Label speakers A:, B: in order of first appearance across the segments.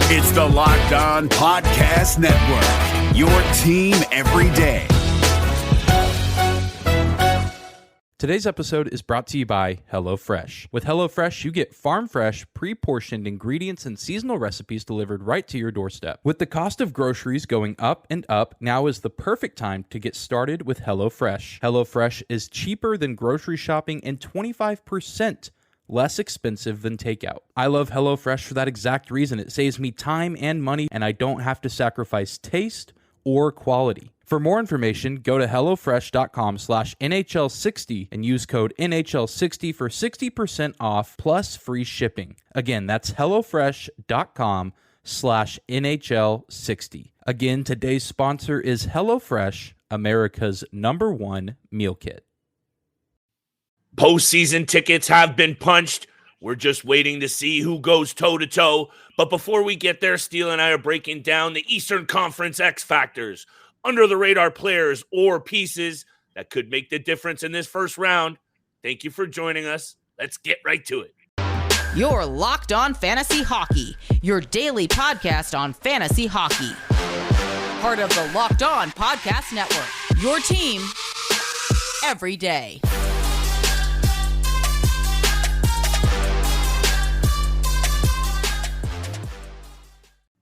A: It's the Locked On Podcast Network, your team every day.
B: Today's episode is brought to you by HelloFresh. With HelloFresh, you get farm-fresh, pre-portioned ingredients and seasonal recipes delivered right to your doorstep. With the cost of groceries going up and up, now is the perfect time to get started with HelloFresh. HelloFresh is cheaper than grocery shopping and 25% less expensive than takeout. I love HelloFresh for that exact reason. It saves me time and money, and I don't have to sacrifice taste or quality. For more information, go to HelloFresh.com/NHL60 and use code NHL60 for 60% off plus free shipping. Again, that's HelloFresh.com/NHL60. Again, today's sponsor is HelloFresh, America's #1 meal kit.
C: Postseason tickets have been punched. We're just waiting to see who goes toe-to-toe. But before we get there, Steele and I are breaking down the Eastern Conference X-Factors, under-the-radar players or pieces that could make the difference in this first round. Thank you for joining us. Let's get right to it.
D: You're Locked On Fantasy Hockey, your daily podcast on fantasy hockey. Part of the Locked On Podcast Network, your team every day.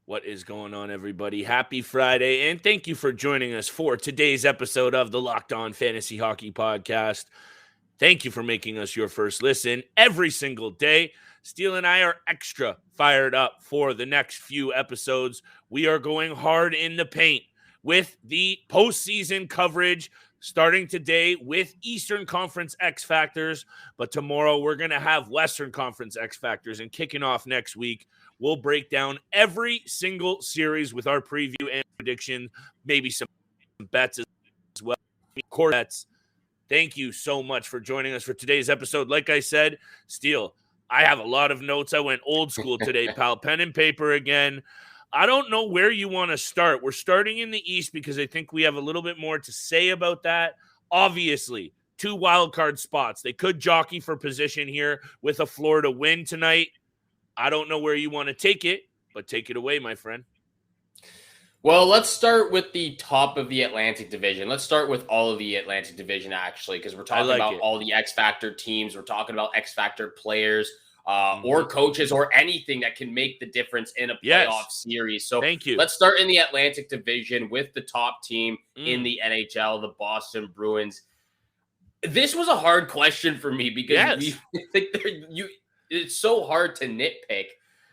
C: What is going on, everybody? Happy Friday, and thank you for joining us for today's episode of the Locked On Fantasy Hockey Podcast. Thank you for making us your first listen every single day. Steele and I are extra fired up for the next few episodes. We are going hard in the paint with the postseason coverage, starting today with Eastern Conference X-Factors, but tomorrow we're going to have Western Conference X-Factors, and kicking off next week, we'll break down every single series with our preview and prediction, maybe some bets as well. Core bets. Thank you so much for joining us for today's episode. Like I said, Steele, I have a lot of notes. I went old school today, pal. Pen and paper again. I don't know where you want to start. We're starting in the East because I think we have a little bit more to say about that. Obviously, 2 wildcard spots. They could jockey for position here with a Florida win tonight. I don't know where you want to take it, but take it away, my friend.
E: Well, let's start with the top of the Atlantic Division. Let's start with all of the Atlantic Division, actually, because we're talking about all the X-Factor teams. We're talking about X-Factor players or coaches or anything that can make the difference in a playoff series. So
C: thank you.
E: Let's start in the Atlantic Division with the top team in the NHL, the Boston Bruins. This was a hard question for me because it's so hard to nitpick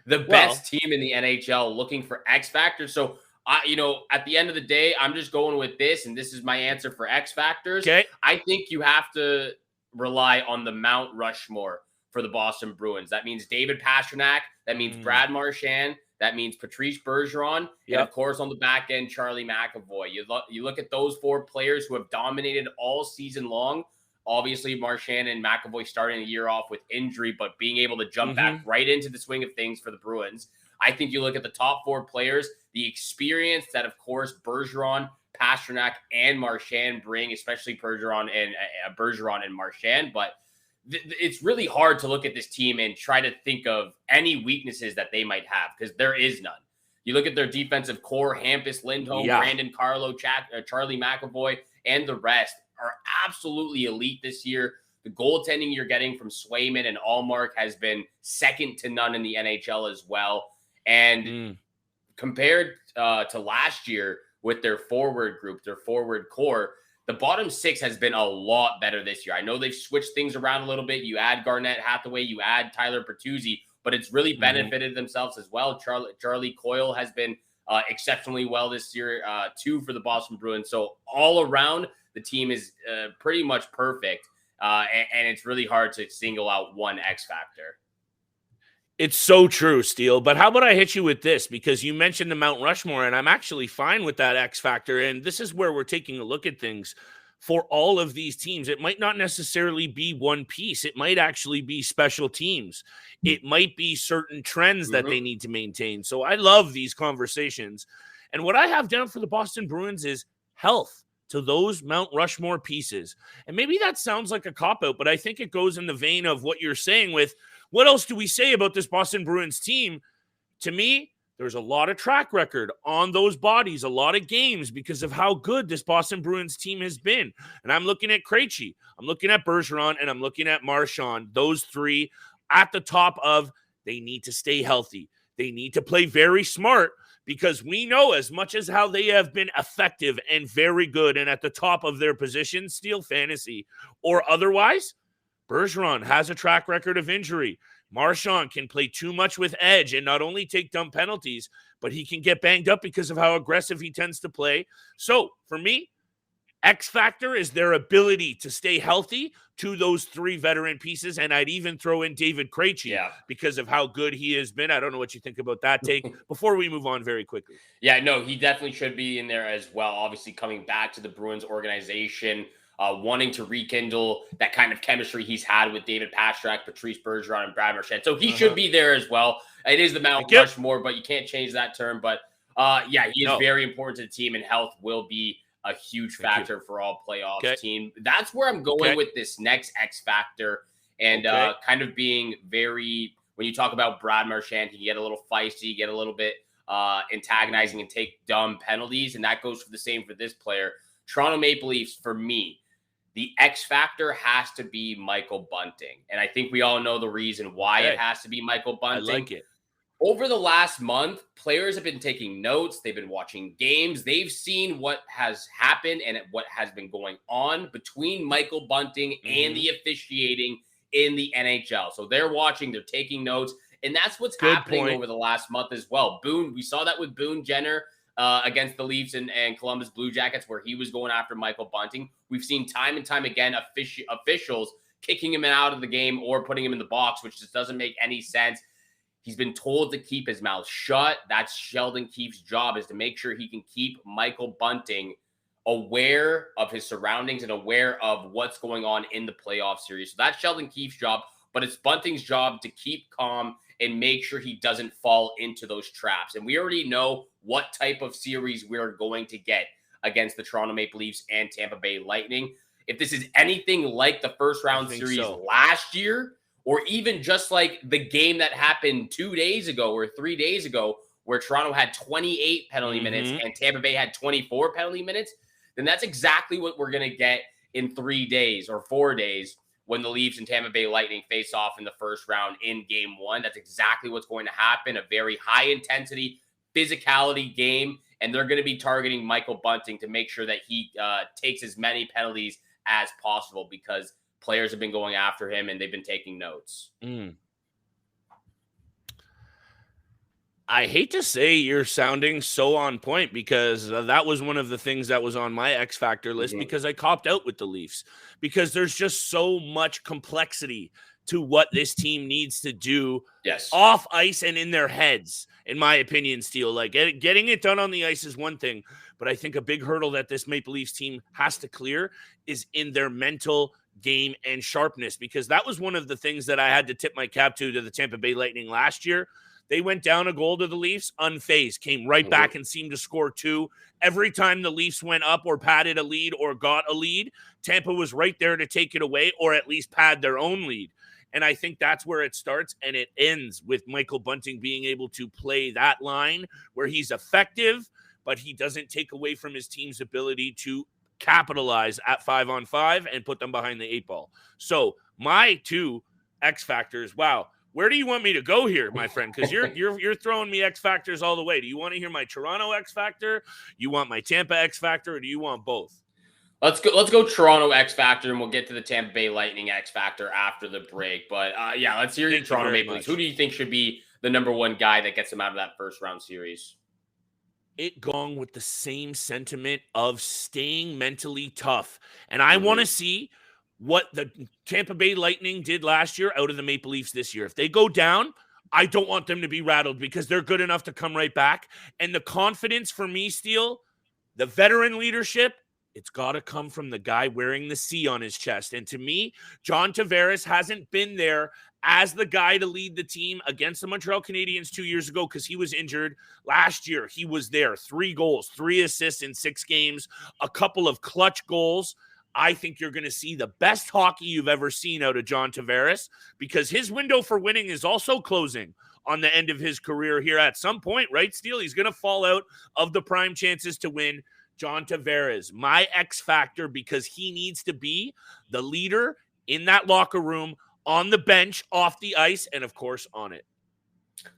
E: the best team in the NHL looking for X Factors. So, at the end of the day, I'm just going with this, and this is my answer for X Factors.
C: Okay.
E: I think you have to rely on the Mount Rushmore for the Boston Bruins. That means David Pastrnak. That means Brad Marchand. That means Patrice Bergeron. And, of course, on the back end, Charlie McAvoy. You look at those 4 players who have dominated all season long. Obviously, Marchand and McAvoy starting the year off with injury, but being able to jump back right into the swing of things for the Bruins. I think you look at the top 4 players, the experience that, of course, Bergeron, Pastrnak, and Marchand bring, especially Bergeron and Marchand. But it's really hard to look at this team and try to think of any weaknesses that they might have because there is none. You look at their defensive core, Hampus Lindholm, Brandon Carlo, Charlie McAvoy, and the rest are absolutely elite this year. The goaltending you're getting from Swayman and Allmark has been second to none in the NHL as well. And compared to last year with their forward group, their forward core, the bottom 6 has been a lot better this year. I know they've switched things around a little bit. You add Garnett Hathaway, you add Tyler Bertuzzi, but it's really benefited themselves as well. Charlie Coyle has been exceptionally well this year, too, for the Boston Bruins. So all around, the team is pretty much perfect, and it's really hard to single out one X factor.
C: It's so true, Steele. But how about I hit you with this? Because you mentioned the Mount Rushmore, and I'm actually fine with that X factor. And this is where we're taking a look at things. For all of these teams, it might not necessarily be one piece. It might actually be special teams. It might be certain trends that they need to maintain. So I love these conversations. And what I have down for the Boston Bruins is health to those Mount Rushmore pieces. And maybe that sounds like a cop-out, but I think it goes in the vein of what you're saying with, what else do we say about this Boston Bruins team? To me, there's a lot of track record on those bodies, a lot of games because of how good this Boston Bruins team has been. And I'm looking at Krejci, I'm looking at Bergeron, and I'm looking at Marchand. Those three at the top of they need to stay healthy. They need to play very smart because we know as much as how they have been effective and very good and at the top of their position, Steel Fantasy or otherwise, Bergeron has a track record of injury. Marchand can play too much with edge and not only take dumb penalties, but he can get banged up because of how aggressive he tends to play. So for me, X factor is their ability to stay healthy to those three veteran pieces. And I'd even throw in David Krejci because of how good he has been. I don't know what you think about that take before we move on very quickly.
E: Yeah, no, he definitely should be in there as well. Obviously coming back to the Bruins organization, wanting to rekindle that kind of chemistry he's had with David Pastrnak, Patrice Bergeron, and Brad Marchand. So he should be there as well. It is the Mount Rushmore, but you can't change that term. But he is very important to the team, and health will be a huge factor for all playoffs team. That's where I'm going with this next X factor, and kind of being very, when you talk about Brad Marchand, he can get a little feisty, get a little bit antagonizing and take dumb penalties. And that goes for the same for this player. Toronto Maple Leafs, for me, the X factor has to be Michael Bunting. And I think we all know the reason why it has to be Michael Bunting.
C: I like it.
E: Over the last month, players have been taking notes. They've been watching games. They've seen what has happened and what has been going on between Michael Bunting and the officiating in the NHL. So they're watching, they're taking notes, and that's what's happening over the last month as well. Boone, we saw that with Boone Jenner against the Leafs and Columbus Blue Jackets, where he was going after Michael Bunting. We've seen time and time again officials kicking him out of the game or putting him in the box, which just doesn't make any sense. He's been told to keep his mouth shut. That's Sheldon Keefe's job, is to make sure he can keep Michael Bunting aware of his surroundings and aware of what's going on in the playoff series. So that's Sheldon Keefe's job, but it's Bunting's job to keep calm and make sure he doesn't fall into those traps. And we already know what type of series we're going to get against the Toronto Maple Leafs and Tampa Bay Lightning. If this is anything like the first round series last year, or even just like the game that happened 2 days ago or 3 days ago, where Toronto had 28 penalty minutes and Tampa Bay had 24 penalty minutes, then that's exactly what we're going to get in 3 days or 4 days when the Leafs and Tampa Bay Lightning face off in the first round in game one. That's exactly what's going to happen. A very high intensity physicality game. And they're going to be targeting Michael Bunting to make sure that he takes as many penalties as possible, because players have been going after him and they've been taking notes.
C: I hate to say you're sounding so on point, because that was one of the things that was on my X Factor list because I copped out with the Leafs, because there's just so much complexity to what this team needs to do off ice and in their heads, in my opinion, Steele. Like getting it done on the ice is one thing, but I think a big hurdle that this Maple Leafs team has to clear is in their mental game and sharpness, because that was one of the things that I had to tip my cap to the Tampa Bay Lightning last year. They went down a goal to the Leafs, unfazed, came right back and seemed to score two. Every time the Leafs went up or padded a lead or got a lead, Tampa was right there to take it away or at least pad their own lead. And I think that's where it starts and it ends with Michael Bunting being able to play that line where he's effective, but he doesn't take away from his team's ability to capitalize at 5-on-5 and put them behind the 8 ball. So my two X factors, wow. Where do you want me to go here, my friend? Because you're throwing me X factors all the way. Do you want to hear my Toronto X factor? You want my Tampa X factor, or do you want both?
E: Let's go Toronto X factor, and we'll get to the Tampa Bay Lightning X factor after the break. But let's hear your Toronto Maple Leafs. Who do you think should be the number one guy that gets them out of that first round series?
C: It gone with the same sentiment of staying mentally tough. And I want to see what the Tampa Bay Lightning did last year out of the Maple Leafs this year. If they go down, I don't want them to be rattled, because they're good enough to come right back. And the confidence for me, Steele, the veteran leadership, it's got to come from the guy wearing the C on his chest. And to me, John Tavares hasn't been there as the guy to lead the team against the Montreal Canadiens 2 years ago, because he was injured. Last year, he was there. 3 goals, 3 assists in 6 games, a couple of clutch goals. I think you're going to see the best hockey you've ever seen out of John Tavares, because his window for winning is also closing on the end of his career here at some point, right, Steele? He's going to fall out of the prime chances to win. John Tavares, my X-Factor, because he needs to be the leader in that locker room, on the bench, off the ice, and, of course, on it.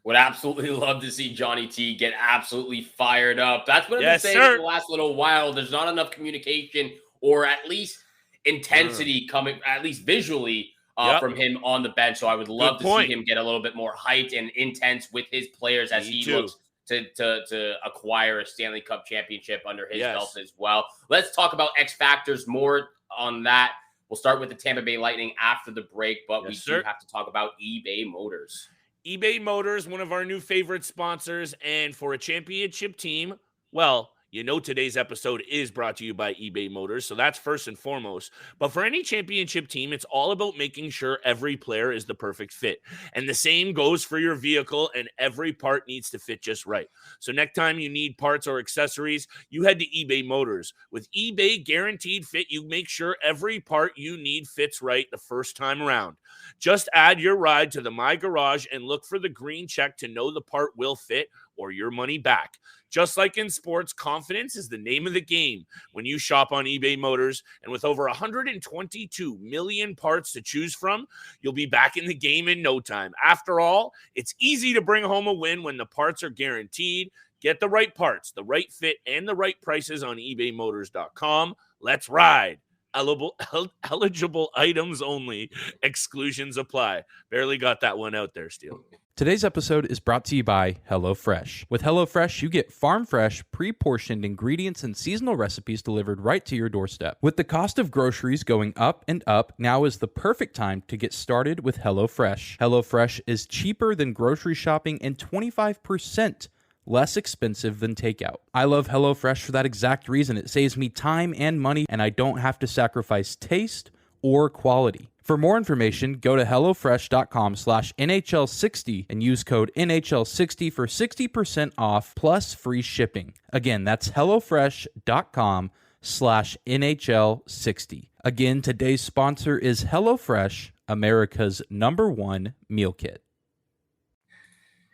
E: Would absolutely love to see Johnny T get absolutely fired up. That's what I've been saying for the last little while. There's not enough communication or at least intensity coming, at least visually, from him on the bench. So I would love to see him get a little bit more height and intense with his players as he looks to acquire a Stanley Cup championship under his belt as well. Let's talk about X Factors more on that. We'll start with the Tampa Bay Lightning after the break, but we do have to talk about eBay Motors.
C: eBay Motors, one of our new favorite sponsors, and for a championship team, well, you know today's episode is brought to you by eBay Motors, so that's first and foremost. But for any championship team, it's all about making sure every player is the perfect fit. And the same goes for your vehicle, and every part needs to fit just right. So next time you need parts or accessories, you head to eBay Motors. With eBay Guaranteed Fit, you make sure every part you need fits right the first time around. Just add your ride to the My Garage and look for the green check to know the part will fit or your money back. Just like in sports, confidence is the name of the game when you shop on eBay Motors. And with over 122 million parts to choose from, you'll be back in the game in no time. After all, it's easy to bring home a win when the parts are guaranteed. Get the right parts, the right fit, and the right prices on ebaymotors.com. Let's ride. Eligible items only. Exclusions apply. Barely got that one out there, Steele.
B: Today's episode is brought to you by HelloFresh. With HelloFresh, you get farm-fresh, pre-portioned ingredients and seasonal recipes delivered right to your doorstep. With the cost of groceries going up and up, now is the perfect time to get started with HelloFresh. HelloFresh is cheaper than grocery shopping and 25% less expensive than takeout. I love HelloFresh for that exact reason. It saves me time and money, and I don't have to sacrifice taste or quality. For more information, go to HelloFresh.com/NHL60 and use code NHL60 for 60% off plus free shipping. Again, that's HelloFresh.com/NHL60. Again, today's sponsor is HelloFresh, America's #1 meal kit.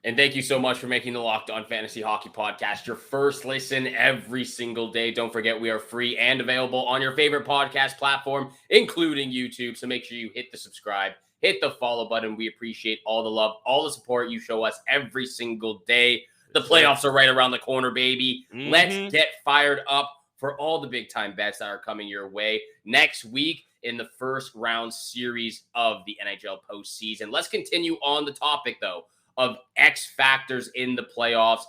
E: And thank you so much for making the Locked On Fantasy Hockey Podcast your first listen every single day. Don't forget, we are free and available on your favorite podcast platform, including YouTube. So make sure you hit the subscribe, hit the follow button. We appreciate all the love, all the support you show us every single day. The playoffs are right around the corner, baby. Let's get fired up for all the big-time bets that are coming your way next week in the first round series of the NHL postseason. Let's continue on the topic, though, of X factors in the playoffs.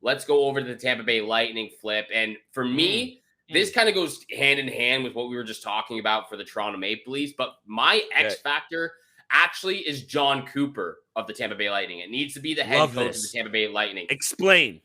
E: Let's go over to the Tampa Bay Lightning, Flip. And for me, this kind of goes hand in hand with what we were just talking about for the Toronto Maple Leafs. But my X factor actually is John Cooper of the Tampa Bay Lightning. It needs to be the head coach of the Tampa Bay Lightning.
C: Explain.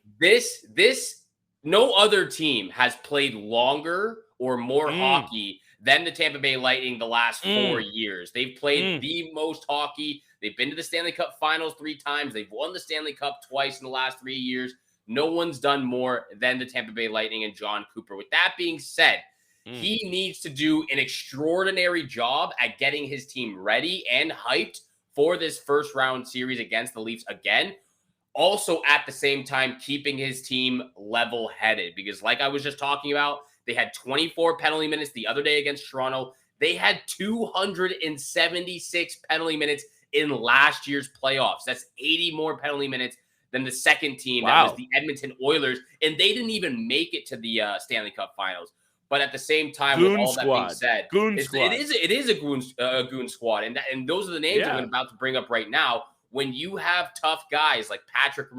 E: No other team has played longer or more hockey than the Tampa Bay Lightning the last 4 years. They've played the most hockey. They've been to the Stanley Cup Finals 3 times. They've won the Stanley Cup twice in the last 3 years. No one's done more than the Tampa Bay Lightning and John Cooper. With that being said, he needs to do an extraordinary job at getting his team ready and hyped for this first round series against the Leafs again. Also, at the same time, keeping his team level-headed. Because like I was just talking about, they had 24 penalty minutes the other day against Toronto. They had 276 penalty minutes in last year's playoffs. That's 80 more penalty minutes than the second team. That was the Edmonton Oilers. And they didn't even make it to the Stanley Cup Finals. But at the same time, with all that being said, it is a goon squad. And those are the names I'm about to bring up right now. When you have tough guys like Patrick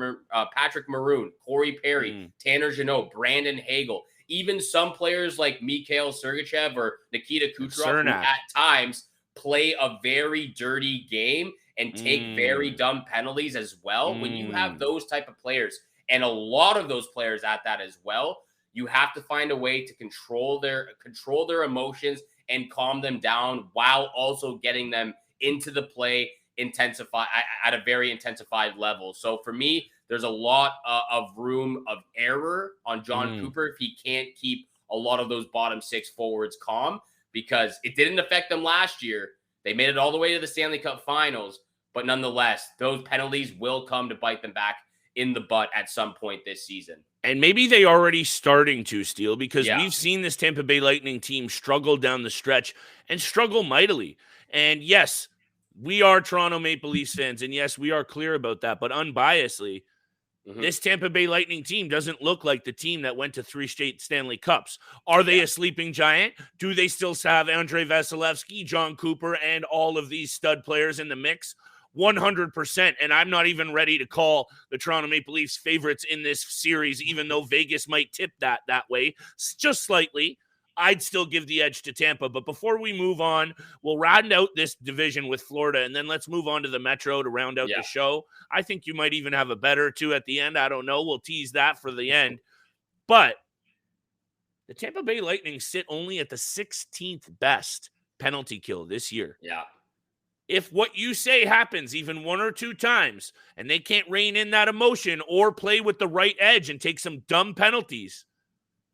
E: Maroon, Corey Perry, Tanner Jeannot, Brandon Hagel, even some players like Mikhail Sergachev or Nikita Kucherov, who at times play a very dirty game and take very dumb penalties as well. When you have those type of players, and a lot of those players at that as well, you have to find a way to control their emotions and calm them down while also getting them into the play at a very intensified level. So for me, there's a lot of room of error on John Cooper if he can't keep a lot of those bottom 6 forwards calm, because it didn't affect them last year. They made it all the way to the Stanley Cup Finals, But nonetheless, those penalties will come to bite them back in the butt at some point this season.
C: And maybe they already starting to, Steele, because
E: Yeah.
C: we've seen this Tampa Bay Lightning team struggle down the stretch and struggle mightily. And yes, we are Toronto Maple Leafs fans, and yes, we are clear about that. But unbiasedly, this Tampa Bay Lightning team doesn't look like the team that went to 3 straight Stanley Cups. Are they a sleeping giant? Do they still have Andrei Vasilevsky, John Cooper, and all of these stud players in the mix? 100%. And I'm not even ready to call the Toronto Maple Leafs favorites in this series, even though Vegas might tip that way just slightly. I'd still give the edge to Tampa. But before we move on, we'll round out this division with Florida, and then let's move on to the Metro to round out the show. I think you might even have a bet or two at the end. I don't know. We'll tease that for the end. But the Tampa Bay Lightning sit only at the 16th best penalty kill this year.
E: Yeah.
C: If what you say happens even 1 or 2 times and they can't rein in that emotion or play with the right edge and take some dumb penalties,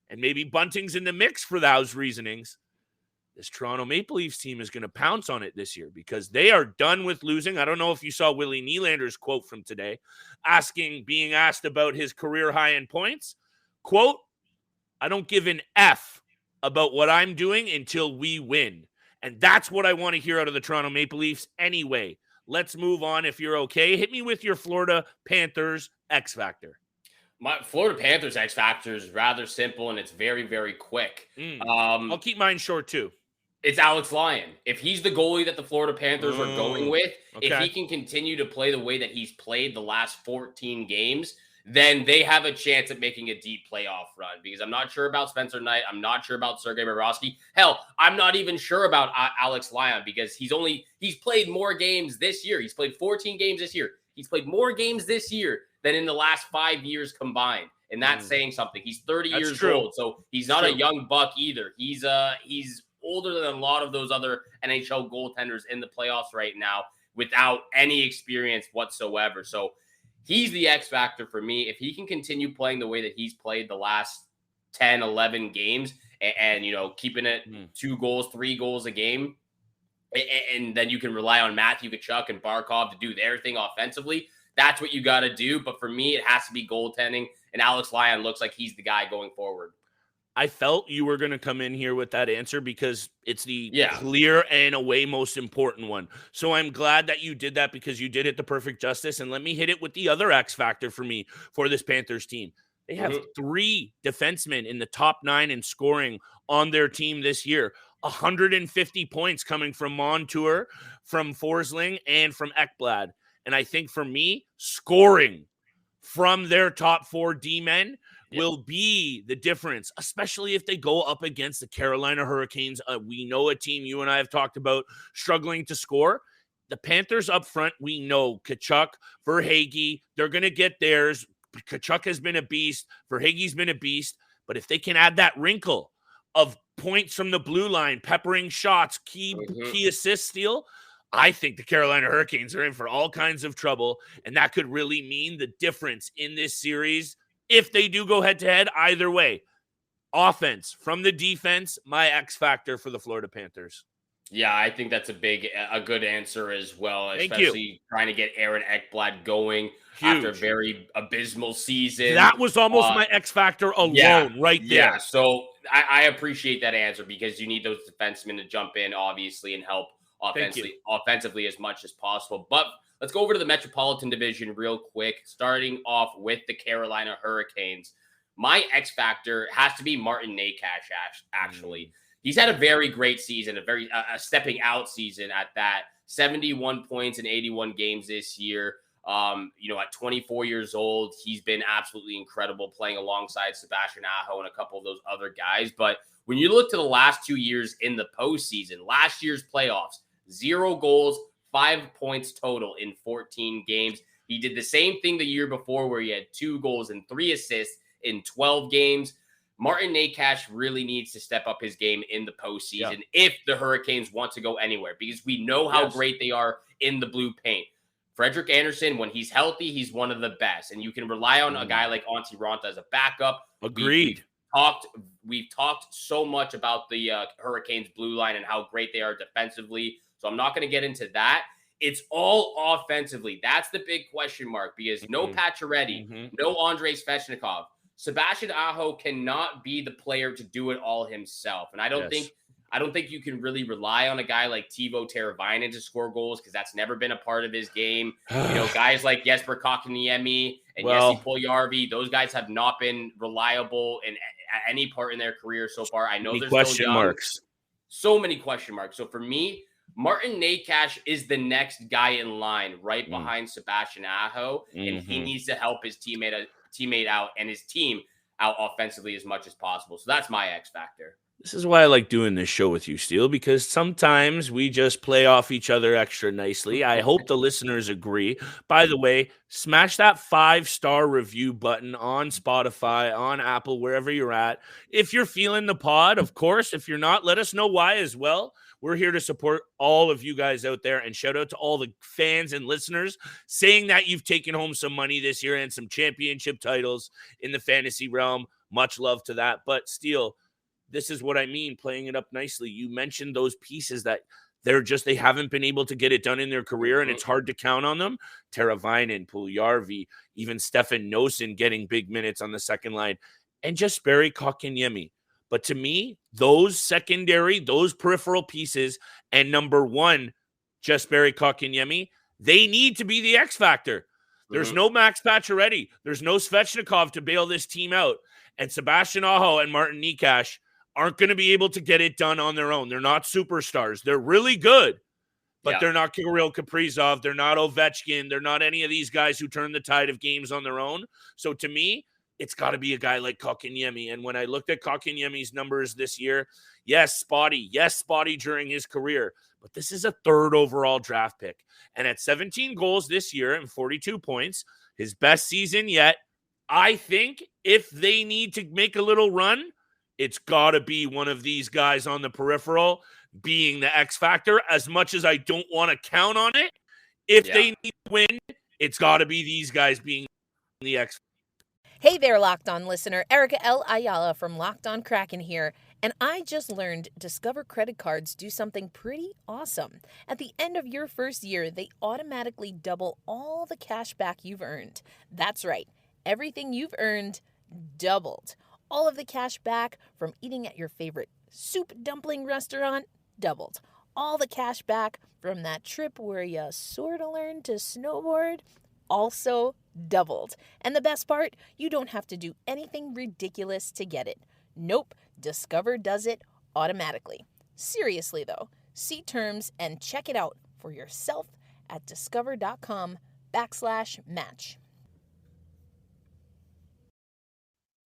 C: and maybe Bunting's in the mix for those reasonings, this Toronto Maple Leafs team is going to pounce on it this year because they are done with losing. I don't know if you saw Willie Nylander's quote from today, being asked about his career high in points. Quote, "I don't give an F about what I'm doing until we win." And that's what I want to hear out of the Toronto Maple Leafs anyway. Let's move on if you're okay. Hit me with your Florida Panthers X-Factor.
E: My Florida Panthers X-Factor is rather simple, and it's very, very quick.
C: I'll keep mine short, too.
E: It's Alex Lyon. If he's the goalie that the Florida Panthers are going with, if he can continue to play the way that he's played the last 14 games, then they have a chance at making a deep playoff run. Because I'm not sure about Spencer Knight. I'm not sure about Sergei Bobrovsky. Hell, I'm not even sure about Alex Lyon because he's played more games this year. He's played 14 games this year. He's played more games this year than in the last 5 years combined. And that's saying something. He's 30 years old, so he's not a young buck either. He's older than a lot of those other NHL goaltenders in the playoffs right now without any experience whatsoever. So he's the X factor for me. If he can continue playing the way that he's played the last 10, 11 games and keeping it 2 goals, 3 goals a game, and then you can rely on Matthew Tkachuk and Barkov to do their thing offensively, that's what you got to do. But for me, it has to be goaltending, and Alex Lyon looks like he's the guy going forward.
C: I felt you were going to come in here with that answer because it's the clear and away most important one. So I'm glad that you did that because you did it the perfect justice. And let me hit it with the other X factor for me for this Panthers team. They have 3 defensemen in the top 9 in scoring on their team this year. 150 points coming from Montour, from Forsling, and from Ekblad. And I think for me, scoring from their top 4 D-men will be the difference, especially if they go up against the Carolina Hurricanes. We know a team you and I have talked about struggling to score. The Panthers up front, we know Tkachuk, Verhaeghe, they're going to get theirs. Tkachuk has been a beast. Verhaeghe's been a beast. But if they can add that wrinkle of points from the blue line, peppering shots, key assist steal, I think the Carolina Hurricanes are in for all kinds of trouble. And that could really mean the difference in this series if they do go head-to-head either way. Offense from the defense, my X factor for the Florida Panthers.
E: Yeah, I think that's a good answer as well, especially trying to get Aaron Ekblad going after a very abysmal season.
C: That was almost my X factor alone right there.
E: Yeah, so I appreciate that answer because you need those defensemen to jump in, obviously, and help offensively as much as possible. But let's go over to the Metropolitan Division real quick, starting off with the Carolina Hurricanes. My X factor has to be Martin Necas, actually. He's had a very great season, a stepping out season at that. 71 points in 81 games this year. At 24 years old, he's been absolutely incredible playing alongside Sebastian Aho and a couple of those other guys. But when you look to the last 2 years in the postseason, last year's playoffs, 0 goals, 5 points total in 14 games. He did the same thing the year before where he had 2 goals and 3 assists in 12 games. Martin Necas really needs to step up his game in the postseason if the Hurricanes want to go anywhere, because we know how great they are in the blue paint. Frederik Andersen, when he's healthy, he's one of the best, and you can rely on a guy like Antti Raanta as a backup.
C: Agreed.
E: We've talked so much about the Hurricanes blue line and how great they are defensively, so I'm not going to get into that. it's all offensively. That's the big question mark because no Pacioretty, no Andrei Svechnikov. Sebastian Aho cannot be the player to do it all himself. And I don't think you can really rely on a guy like Teuvo Teravainen to score goals because that's never been a part of his game. Guys like Jesper Kotkaniemi and Jesse Puljujarvi, those guys have not been reliable in at any part in their career so far. I know there's
C: question marks.
E: So many question marks. So for me, Martin Necas is the next guy in line right behind Sebastian Aho, and he needs to help his teammate out and his team out offensively as much as possible. So that's my X factor.
C: This is why I like doing this show with you, Steele, because sometimes we just play off each other extra nicely. I hope the listeners agree. By the way, smash that 5-star review button on Spotify, on Apple, wherever you're at. If you're feeling the pod, of course. If you're not, let us know why as well. We're here to support all of you guys out there, and shout out to all the fans and listeners saying that you've taken home some money this year and some championship titles in the fantasy realm. Much love to that. But Steele, this is what I mean, playing it up nicely. You mentioned those pieces that they haven't been able to get it done in their career, and it's hard to count on them. Teravainen, Puljujarvi, even Stefan Noesen getting big minutes on the second line, and just Jesperi Kotkaniemi. But to me, those secondary, those peripheral pieces, and number one, Jesperi Kotkaniemi, they need to be the X factor. There's no Max Pacioretty. There's no Svechnikov to bail this team out. And Sebastian Aho and Martin Necas aren't going to be able to get it done on their own. They're not superstars. They're really good, but they're not Kirill Kaprizov. They're not Ovechkin. They're not any of these guys who turn the tide of games on their own. So to me, it's got to be a guy like Kotkaniemi. And when I looked at Kotkaniemi's numbers this year, yes, spotty during his career, but this is a 3rd overall draft pick. And at 17 goals this year and 42 points, his best season yet, I think if they need to make a little run, it's got to be one of these guys on the peripheral being the X factor. As much as I don't want to count on it, if they need to win, it's got to be these guys being the X factor.
F: Hey there, Locked On listener. Erica L. Ayala from Locked On Kraken here. And I just learned Discover credit cards do something pretty awesome. At the end of your first year, they automatically double all the cash back you've earned. That's right. Everything you've earned doubled. All of the cash back from eating at your favorite soup dumpling restaurant doubled. All the cash back from that trip where you sort of learned to snowboard also doubled. And the best part, you don't have to do anything ridiculous to get it. Nope, Discover does it automatically. Seriously though, see terms and check it out for yourself at discover.com/match.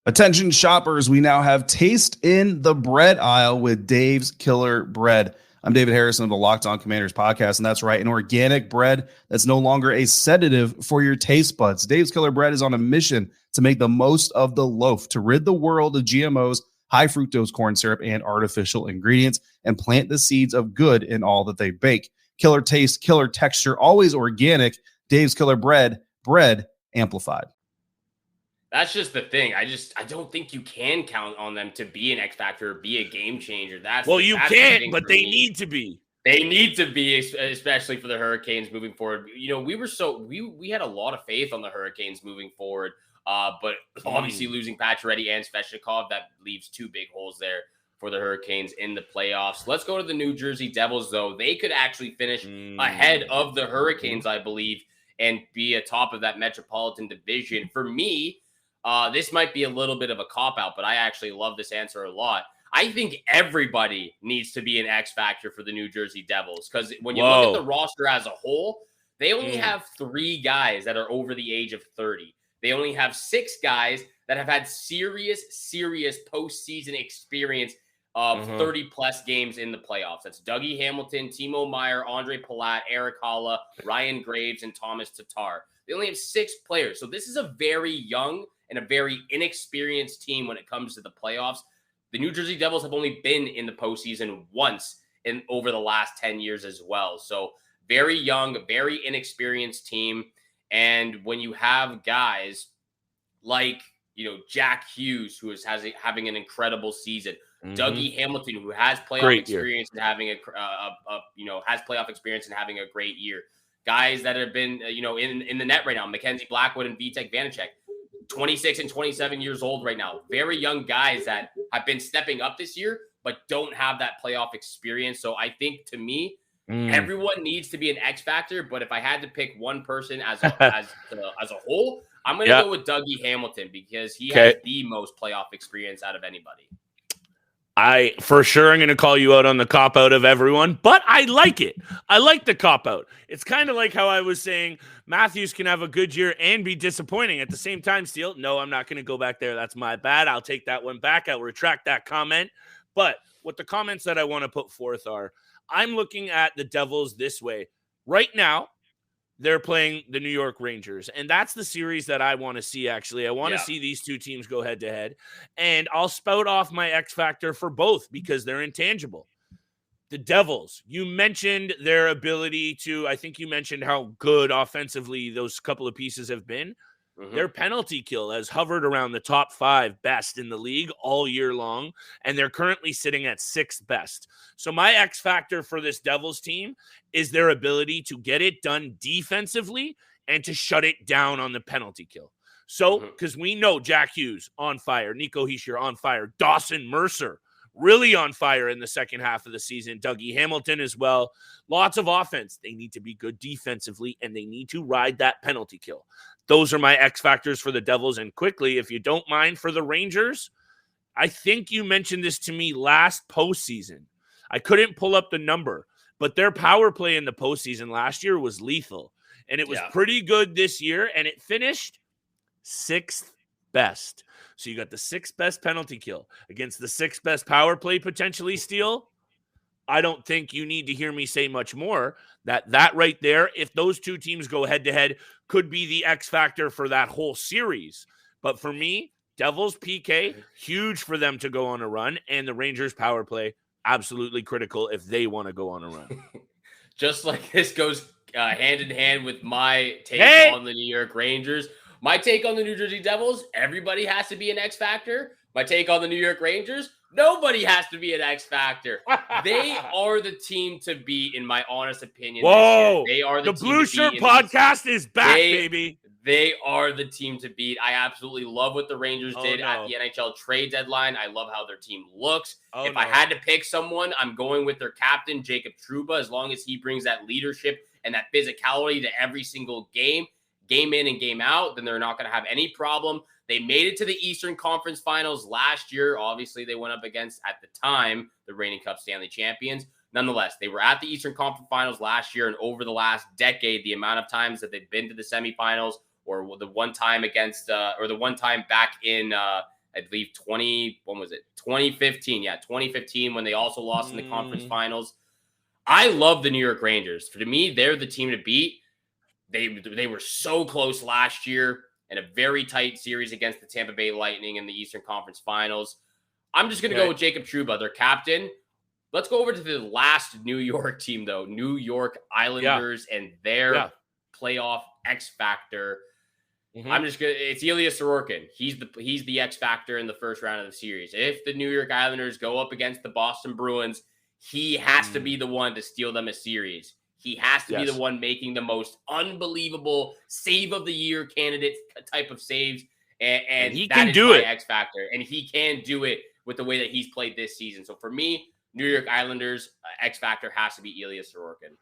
G: Attention shoppers, we now have Taste in the Bread aisle with Dave's Killer Bread. I'm David Harrison of the Locked On Commanders podcast, and that's right, an organic bread that's no longer a sedative for your taste buds. Dave's Killer Bread is on a mission to make the most of the loaf, to rid the world of GMOs, high fructose corn syrup, and artificial ingredients, and plant the seeds of good in all that they bake. Killer taste, killer texture, always organic. Dave's Killer Bread, bread amplified.
E: That's just the thing. I don't think you can count on them to be an X factor, be a game changer.
C: You can't, but they need to be.
E: They need to be, especially for the Hurricanes moving forward. We had a lot of faith on the Hurricanes moving forward, but obviously losing Pacioretty and Svechnikov, that leaves 2 big holes there for the Hurricanes in the playoffs. Let's go to the New Jersey Devils, though. They could actually finish ahead of the Hurricanes, I believe, and be atop of that Metropolitan Division. For me, this might be a little bit of a cop-out, but I actually love this answer a lot. I think everybody needs to be an X factor for the New Jersey Devils, because when you look at the roster as a whole, they only have 3 guys that are over the age of 30. They only have 6 guys that have had serious postseason experience of 30-plus games in the playoffs. That's Dougie Hamilton, Timo Meier, Andre Palat, Eric Haula, Ryan Graves, and Thomas Tatar. They only have 6 players. So this is a very young and a very inexperienced team when it comes to the playoffs. The New Jersey Devils have only been in the postseason once over the last 10 years as well. So very young, very inexperienced team. And when you have guys like, Jack Hughes, who is having an incredible season, Dougie Hamilton, who has playoff experience and having has playoff experience and having a great year. guys that have been, in the net right now, Mackenzie Blackwood and Vitek Vanacek, 26 and 27 years old right now. Very young guys that have been stepping up this year, but don't have that playoff experience. So I think, to me, everyone needs to be an X factor. But if I had to pick one person as a whole, I'm going to go with Dougie Hamilton, because he has the most playoff experience out of anybody.
C: I for sure am going to call you out on the cop-out of everyone, but I like it. I like the cop-out. It's kind of like how I was saying Matthews can have a good year and be disappointing at the same time, Steele. No, I'm not going to go back there. That's my bad. I'll take that one back. I'll retract that comment. But what the comments that I want to put forth are, I'm looking at the Devils this way. Right now, they're playing the New York Rangers, and that's the series that I want to see, actually. I want to see these two teams go head-to-head, and I'll spout off my X factor for both because they're intangible. The Devils, you mentioned their ability to, I think you mentioned how good offensively those couple of pieces have been. Their penalty kill has hovered around the top 5 best in the league all year long, and they're currently sitting at 6th best. So my X factor for this Devils team is their ability to get it done defensively and to shut it down on the penalty kill. So, because we know Jack Hughes on fire, Nico Hischier on fire, Dawson Mercer really on fire in the second half of the season, Dougie Hamilton as well. Lots of offense. They need to be good defensively, and they need to ride that penalty kill. Those are my X factors for the Devils. And quickly, if you don't mind, for the Rangers, I think you mentioned this to me last postseason. I couldn't pull up the number, but their power play in the postseason last year was lethal. And it was pretty good this year, and it finished 6th best. So you got the 6th best penalty kill against the 6th best power play, potentially, Steele. I don't think you need to hear me say much more. That right there, if those two teams go head-to-head, could be the X factor for that whole series. But for me, Devils PK, huge for them to go on a run, and the Rangers power play, absolutely critical if they want to go on a run.
E: Just like this goes hand in hand with my take on the New York Rangers. My take on the New Jersey Devils, everybody has to be an X factor. My take on the New York Rangers, nobody has to be an X factor. They are the team to beat, in my honest opinion.
C: Whoa!
E: They are the
C: Blue Shirt Podcast is back, baby.
E: They are the team to beat. I absolutely love what the Rangers did at the NHL trade deadline. I love how their team looks. If I had to pick someone, I'm going with their captain, Jacob Trouba, as long as he brings that leadership and that physicality to every single game in and game out, then they're not going to have any problem. They made it to the Eastern Conference Finals last year. Obviously, they went up against, at the time, the reigning Cup Stanley champions. Nonetheless, they were at the Eastern Conference Finals last year, and over the last decade, the amount of times that they've been to the semifinals, or the one time back in, I believe 2015. Yeah, 2015, when they also lost in the conference finals. I love the New York Rangers. To me, they're the team to beat. They were so close last year in a very tight series against the Tampa Bay Lightning in the Eastern Conference Finals. I'm just going to go with Jacob Trouba, their captain. Let's go over to the last New York team, though, New York Islanders and their playoff X factor. It's Ilya Sorokin. He's the X factor in the first round of the series. If the New York Islanders go up against the Boston Bruins, he has to be the one to steal them a series. He has to be the one making the most unbelievable save of the year candidate type of saves. And he can do it. X factor. And he can do it with the way that he's played this season. So for me, New York Islanders X factor has to be Ilya Sorokin.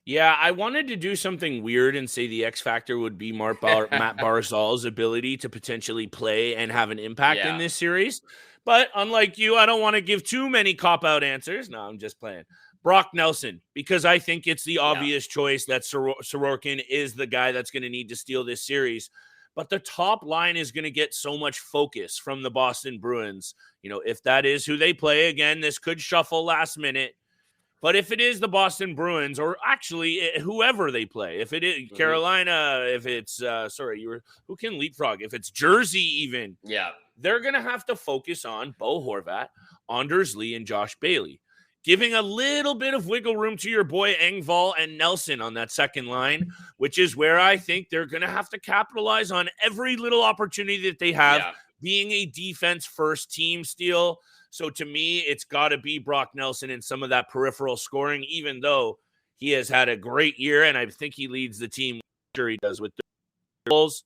C: Yeah, I wanted to do something weird and say the X factor would be Matt Barzal's ability to potentially play and have an impact in this series. But unlike you, I don't want to give too many cop-out answers. No, I'm just playing. Brock Nelson, because I think it's the obvious choice that Sorokin is the guy that's going to need to steal this series. But the top line is going to get so much focus from the Boston Bruins. You know, if that is who they play, again, this could shuffle last minute. But if it is the Boston Bruins, or actually whoever they play, if it is Carolina, if it's, who can leapfrog? If it's Jersey even, they're going to have to focus on Bo Horvat, Anders Lee, and Josh Bailey, giving a little bit of wiggle room to your boy Engvall and Nelson on that second line, which is where I think they're going to have to capitalize on every little opportunity that they have, being a defense-first team still. So to me, it's got to be Brock Nelson and some of that peripheral scoring, even though He has had a great year, and I think he leads the team. Sure he does with the goals.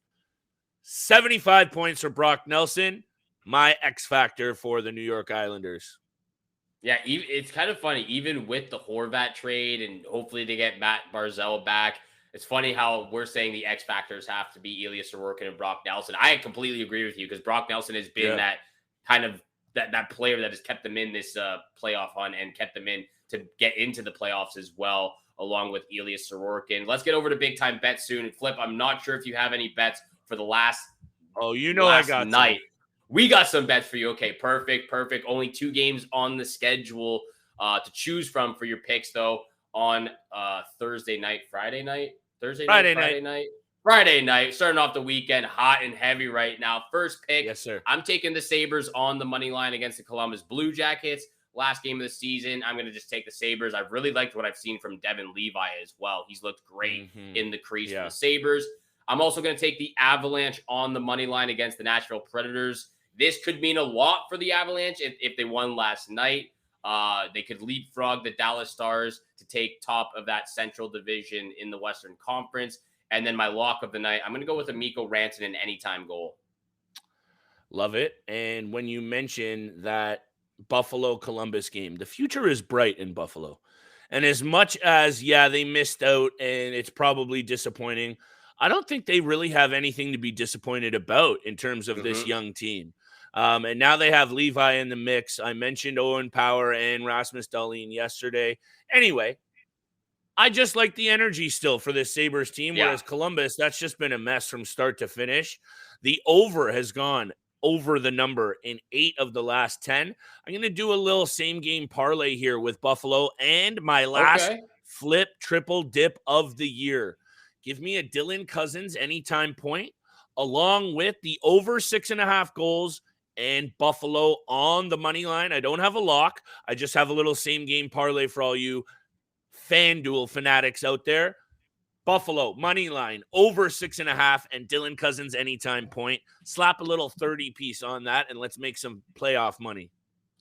C: 75 points for Brock Nelson, my X-Factor for the New York Islanders.
E: Yeah, it's kind of funny, even with the Horvat trade and hopefully they get Matt Barzal back. It's funny how we're saying the X factors have to be Ilya Sorokin and Brock Nelson. I completely agree with you because Brock Nelson has been that kind of that player that has kept them in this playoff hunt and kept them in to get into the playoffs as well, along with Ilya Sorokin. Let's get over to big time bets soon. And Flip, I'm not sure if you have any bets for the last.
C: Oh, you know I got
E: night. We got some bets for you. Okay, perfect. Only 2 games on the schedule to choose from for your picks, though, on Friday night. Starting off the weekend, hot and heavy right now. First pick,
C: yes, sir.
E: I'm taking the Sabres on the money line against the Columbus Blue Jackets. Last game of the season, I'm going to just take the Sabres. I've really liked what I've seen from Devin Levi as well. He's looked great in the crease for the Sabres. I'm also going to take the Avalanche on the money line against the Nashville Predators. This could mean a lot for the Avalanche if they won last night. They could leapfrog the Dallas Stars to take top of that Central Division in the Western Conference. And then my lock of the night, I'm going to go with a Mikko Rantanen anytime goal.
C: Love it. And when you mention that Buffalo-Columbus game, the future is bright in Buffalo. And as much as, they missed out and it's probably disappointing, I don't think they really have anything to be disappointed about in terms of this young team. And now they have Levi in the mix. I mentioned Owen Power and Rasmus Dahlin yesterday. Anyway, I just like the energy still for this Sabres team, whereas Columbus, that's just been a mess from start to finish. The over has gone over the number in 8 of the last 10. I'm going to do a little same game parlay here with Buffalo and my last flip triple dip of the year. Give me a Dylan Cousins anytime point along with the over 6.5 goals and Buffalo on the money line. I don't have a lock. I just have a little same game parlay for all you FanDuel fanatics out there. Buffalo money line over 6.5 and Dylan Cousins anytime point. Slap a little 30 piece on that and let's make some playoff money.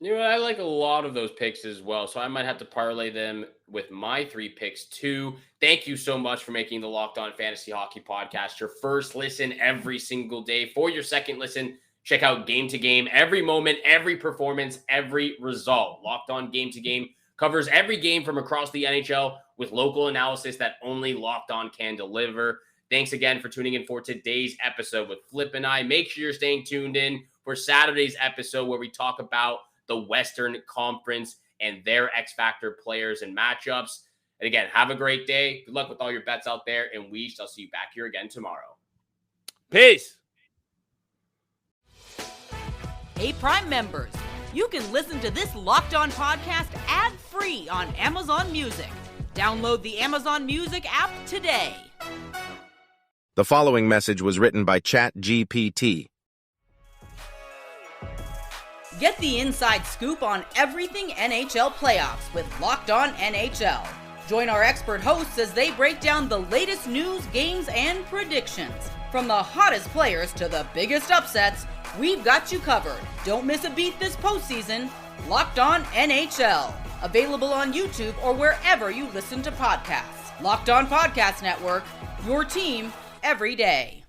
E: I like a lot of those picks as well, so I might have to parlay them with my 3 picks too. Thank you so much for making the Locked On Fantasy Hockey Podcast your first listen every single day. For your second listen, check out Game to Game. Every moment, every performance, every result. Locked On Game to Game covers every game from across the NHL with local analysis that only Locked On can deliver. Thanks again for tuning in for today's episode with Flip and I. Make sure you're staying tuned in for Saturday's episode where we talk about the Western Conference and their X-Factor players and matchups. And again, have a great day. Good luck with all your bets out there, and we shall see you back here again tomorrow.
C: Peace.
D: Hey, Prime members, you can listen to this Locked On podcast ad-free on Amazon Music. Download the Amazon Music app today.
H: The following message was written by ChatGPT.
D: Get the inside scoop on everything NHL playoffs with Locked On NHL. Join our expert hosts as they break down the latest news, games, and predictions. From the hottest players to the biggest upsets, we've got you covered. Don't miss a beat this postseason. Locked On NHL. Available on YouTube or wherever you listen to podcasts. Locked On Podcast Network. Your team every day.